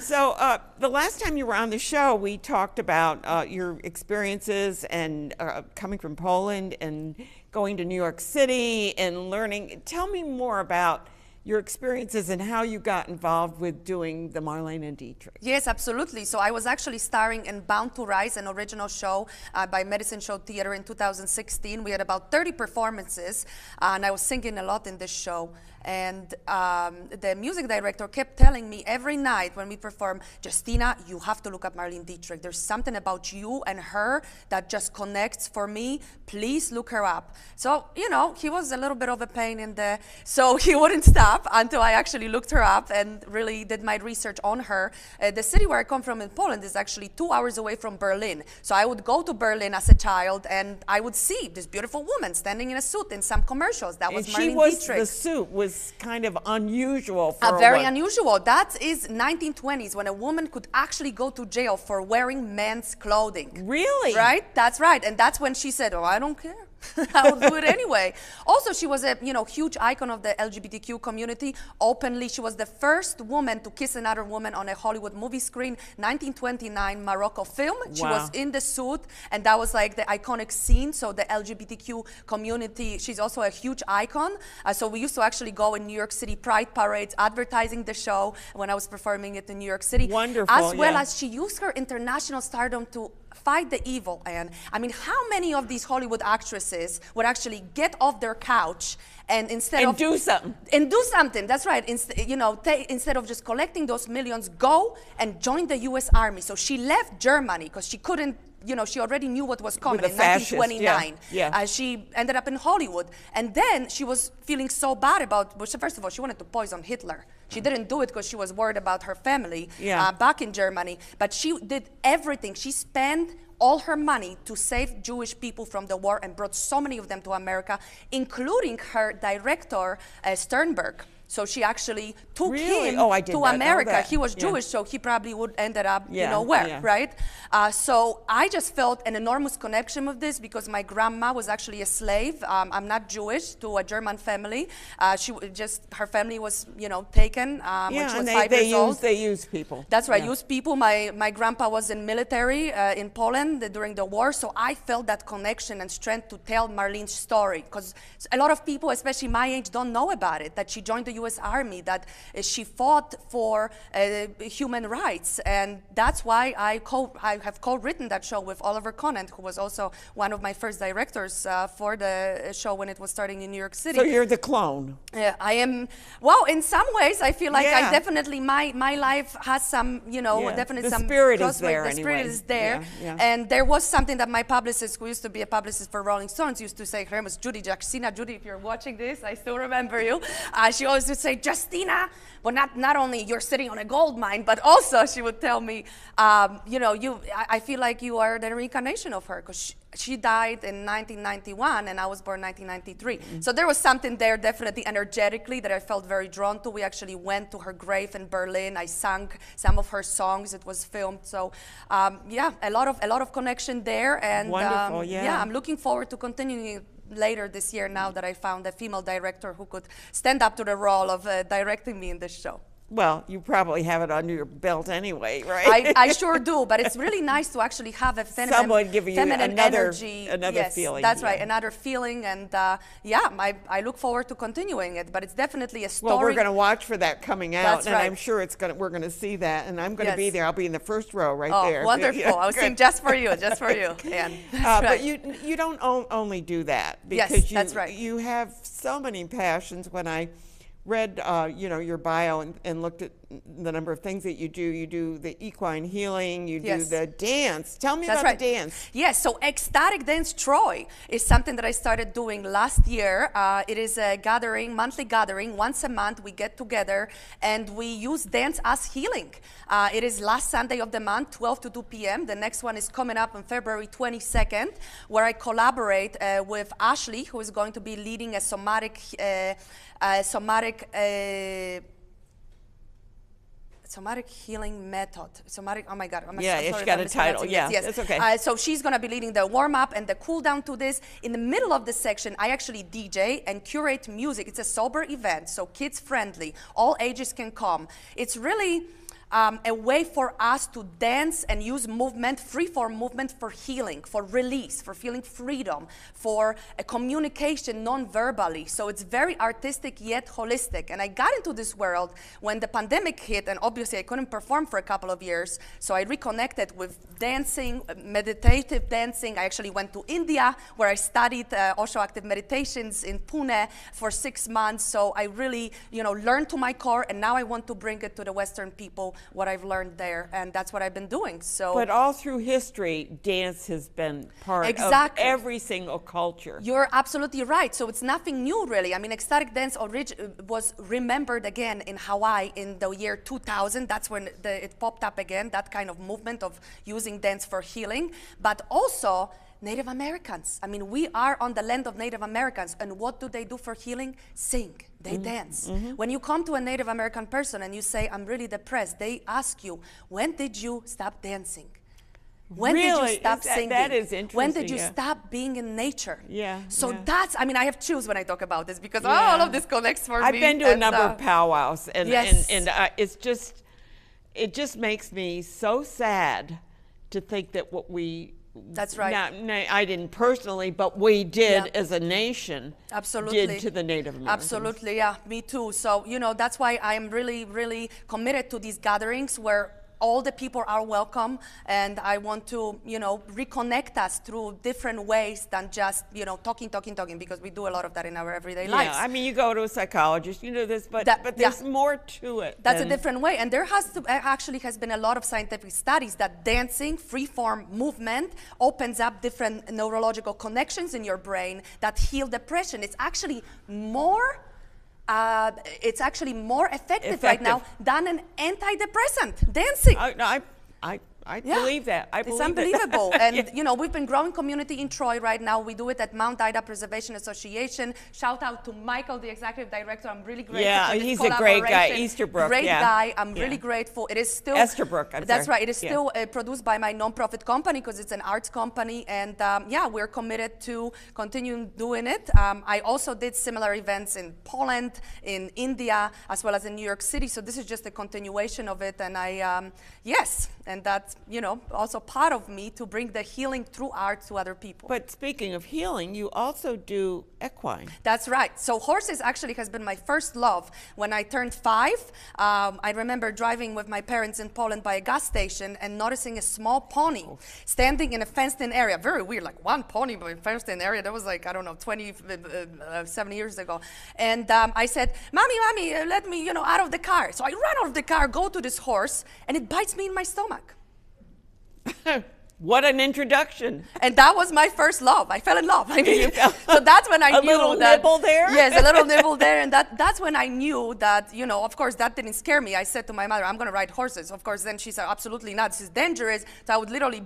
So the last time you were on the show, we talked about your experiences and coming from Poland and going to New York City and learning. Tell me more about your experiences and how you got involved with doing the Marlene and Dietrich. Yes, absolutely. So I was actually starring in Bound to Rise, an original show by Medicine Show Theater in 2016. We had about 30 performances, and I was singing a lot in this show. And the music director kept telling me every night when we perform, Justyna, you have to look up Marlene Dietrich. There's something about you and her that just connects for me. Please look her up. So, you know, he was a little bit of a pain in the, so he wouldn't stop until I actually looked her up and really did my research on her. The city where I come from in Poland is actually 2 hours away from Berlin. So I would go to Berlin as a child and I would see this beautiful woman standing in a suit in some commercials. That was Marlene Dietrich. The suit was kind of unusual for very unusual. That is 1920s when a woman could actually go to jail for wearing men's clothing. Really? Right? That's right. And that's when she said, oh, I don't care. I'll do it anyway. Also, she was a huge icon of the LGBTQ community. Openly, she was the first woman to kiss another woman on a Hollywood movie screen. 1929 Morocco film. She was in the suit, and that was like the iconic scene. So the LGBTQ community, she's also a huge icon. So we used to actually go in New York City Pride parades, advertising the show when I was performing it in New York City. Wonderful. As well as she used her international stardom to fight the evil. And I mean, how many of these Hollywood actresses would actually get off their couch and do something? And do something. That's right. Instead of just collecting those millions, go and join the U.S. Army. So she left Germany because she couldn't. She already knew what was coming in 1929. She ended up in Hollywood. And then she was feeling so bad about, first of all, she wanted to poison Hitler. She didn't do it because she was worried about her family back in Germany. But she did everything. She spent all her money to save Jewish people from the war and brought so many of them to America, including her director, Sternberg. So she actually took him to America. He was Jewish, so he probably would ended up, right? So I just felt an enormous connection with this because my grandma was actually a slave. I'm not Jewish, to a German family. Her family was, taken when she was 5 years old. They use people. That's right, use people. My grandpa was in military in Poland during the war, so I felt that connection and strength to tell Marlene's story because a lot of people, especially my age, don't know about it, that she joined the U.S. Army, that she fought for human rights, and that's why I have co-written that show with Oliver Conant, who was also one of my first directors for the show when it was starting in New York City. So you're the clone. I am. Well, in some ways, I feel like I definitely my life has some, definitely some spirit is there. The spirit is there, and there was something that my publicist, who used to be a publicist for Rolling Stones, used to say. Her name was Judy Jacksina. Judy, if you're watching this, I still remember you. She always would say, Justyna, well, not only you're sitting on a gold mine, but also she would tell me, I feel like you are the reincarnation of her, because she died in 1991 and I was born in 1993. Mm-hmm. So there was something there definitely energetically that I felt very drawn to. We actually went to her grave in Berlin. I sang some of her songs. It was filmed. So a lot of connection there. And wonderful, I'm looking forward to continuing later this year now that I found a female director who could stand up to the role of directing me in this show. Well, you probably have it under your belt anyway, right? I sure do, but it's really nice to actually have a someone giving you another energy. Another feeling. That's right, another feeling, and I look forward to continuing it. But it's definitely a story. Well, we're going to watch for that coming out, that's and right. I'm sure we're going to see that, and I'm going to be there. I'll be in the first row right there. Oh, wonderful! I was singing just for you, Ann. But you don't only do that because that's right. You have so many passions. When I read your bio and looked at the number of things that you do. You do the equine healing, you do the dance. Tell me about the dance. Yes, so Ecstatic Dance Troy is something that I started doing last year. It is a monthly gathering. Once a month we get together and we use dance as healing. It is last Sunday of the month, 12 to 2 p.m. The next one is coming up on February 22nd, where I collaborate with Ashley, who is going to be leading a somatic healing method. Oh my God. She got a title. Yes. That's okay. So she's going to be leading the warm-up and the cool-down to this. In the middle of the section, I actually DJ and curate music. It's a sober event, so kids-friendly. All ages can come. It's really a way for us to dance and use movement, free-form movement, for healing, for release, for feeling freedom, for a communication non-verbally. So it's very artistic yet holistic. And I got into this world when the pandemic hit, and obviously I couldn't perform for a couple of years. So I reconnected with dancing, meditative dancing. I actually went to India, where I studied Osho Active Meditations in Pune for 6 months. So I really, learned to my core, and now I want to bring it to the Western people, what I've learned there, and that's what I've been doing. So, but all through history, dance has been part of every single culture. You're absolutely right. So it's nothing new, really. I mean, ecstatic dance was remembered again in Hawaii in the year 2000. That's when it popped up again, that kind of movement of using dance for healing, but also Native Americans. I mean, we are on the land of Native Americans, and what do they do for healing? Sing. They dance. When you come to a Native American person and you say, I'm really depressed, they ask you, when did you stop dancing? When did you stop singing? That is interesting. When did you stop being in nature? Yeah. So that's, I mean, I have chills when I talk about this, because all of this connects for me. I've been to a number of powwows, and it just makes me so sad to think that what we That's right. I didn't personally, but we did as a nation. Absolutely. Did to the Native Americans. Absolutely, yeah, me too. So, that's why I'm really, really committed to these gatherings where all the people are welcome, and I want to, reconnect us through different ways than just, talking, because we do a lot of that in our everyday lives. Yeah, I mean, you go to a psychologist, you know this, but there's more to it. That's a different way, and there actually has been a lot of scientific studies that dancing, free-form movement, opens up different neurological connections in your brain that heal depression. It's actually more effective right now than an antidepressant, dancing. I believe that. It's unbelievable. And, we've been growing community in Troy right now. We do it at Mount Ida Preservation Association. Shout out to Michael, the executive director. I'm really grateful for this he's a great guy. Easterbrook. Great guy. I'm really grateful. It is still... Esterbrook, That's right. It is still produced by my nonprofit company, because it's an arts company. And, we're committed to continue doing it. I also did similar events in Poland, in India, as well as in New York City. So this is just a continuation of it. And and that's, also part of me to bring the healing through art to other people. But speaking of healing, you also do equine. That's right. So horses actually has been my first love. When I turned 5, I remember driving with my parents in Poland by a gas station and noticing a small pony standing in a fenced-in area. Very weird, like one pony but in a fenced-in area. That was like, I don't know, 27 years ago. And I said, Mommy, let me, out of the car. So I run out of the car, go to this horse, and it bites me in my stomach. What an introduction. And that was my first love. I fell in love. I mean, so that's when I knew that. A little nibble there? Yes, a little nibble there. And that's when I knew that, of course, that didn't scare me. I said to my mother, I'm going to ride horses. Of course, then she said, absolutely not. This is dangerous. So I would literally,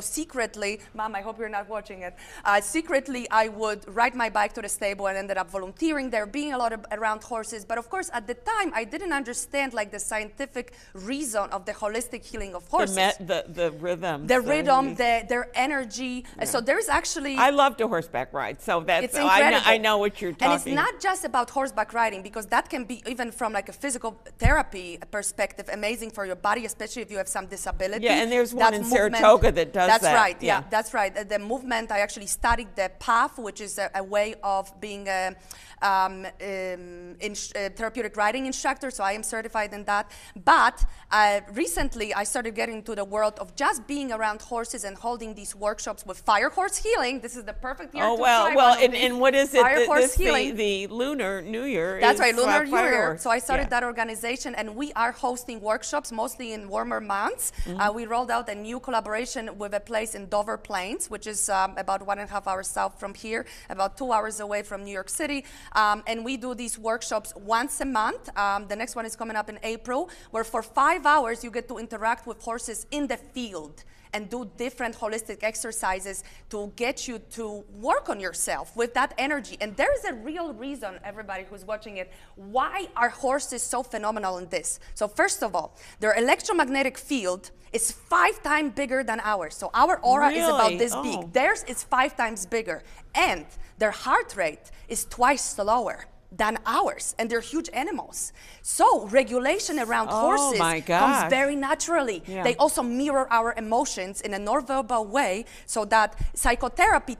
secretly, Mom, I hope you're not watching it. Secretly, I would ride my bike to the stable and ended up volunteering there, being a lot around horses. But of course, at the time, I didn't understand the scientific reason of the holistic healing of horses. The rhythm. The rhythm, their energy. So there's actually... I love to horseback ride, so that's... I know what you're talking. And it's not just about horseback riding, because that can be, even from a physical therapy perspective, amazing for your body, especially if you have some disability. Yeah, and there's one in Saratoga that does that. That's right, yeah, that's right. The movement, I actually studied the PAF, which is a way of being a therapeutic riding instructor, so I am certified in that. But recently, I started getting into the world of just being around horses and holding these workshops with fire horse healing. This is the perfect year to try and what is it? Fire horse healing. The Lunar New Year. That's right, Lunar New Year. So I started that organization, and we are hosting workshops mostly in warmer months. We rolled out a new collaboration with a place in Dover Plains, which is about 1.5 hours south from here, about 2 hours away from New York City. And we do these workshops once a month. The next one is coming up in April, where for 5 hours you get to interact with horses in the field and do different holistic exercises to get you to work on yourself with that energy. And there is a real reason, everybody who's watching it, why are horses so phenomenal in this. So first of all, their electromagnetic field is 5 times bigger than ours. So our aura is about this big. Theirs is 5 times bigger. And their heart rate is twice slower. than ours, and they're huge animals. So regulation around horses comes very naturally. Yeah. They also mirror our emotions in a non-verbal way, so that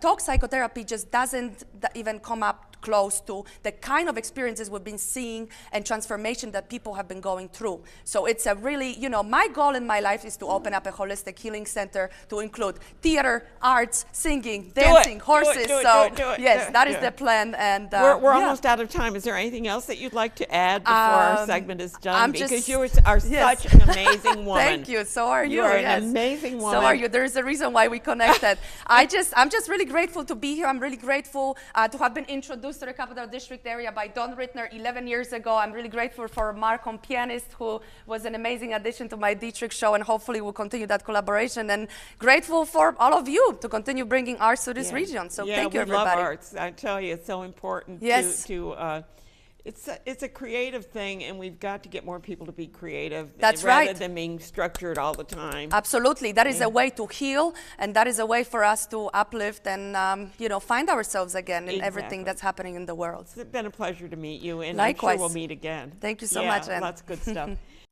talk psychotherapy just doesn't even come up close to the kind of experiences we've been seeing and transformation that people have been going through. So it's a really, my goal in my life is to open up a holistic healing center to include theater, arts, singing, dancing, horses. Yes, that is the plan. And we're almost out of time. Is there anything else that you'd like to add before our segment is done? Because you are such an amazing woman. Thank you. So are you. You are an amazing woman. So are you. There's a reason why we connected. I'm just really grateful to be here. I'm really grateful to have been introduced to the Capital District area by Don Rittner 11 years ago. I'm really grateful for Marco, pianist, who was an amazing addition to my Dietrich show, and hopefully we'll continue that collaboration. And grateful for all of you to continue bringing arts to this region. So thank you, everybody. Yeah, we love arts. I tell you, it's so important it's a creative thing, and we've got to get more people to be creative. That's rather than being structured all the time. Absolutely. That is a way to heal, and that is a way for us to uplift and find ourselves again in everything that's happening in the world. It's been a pleasure to meet you, and likewise. I'm sure we'll meet again. Thank you so much. Lots of good stuff.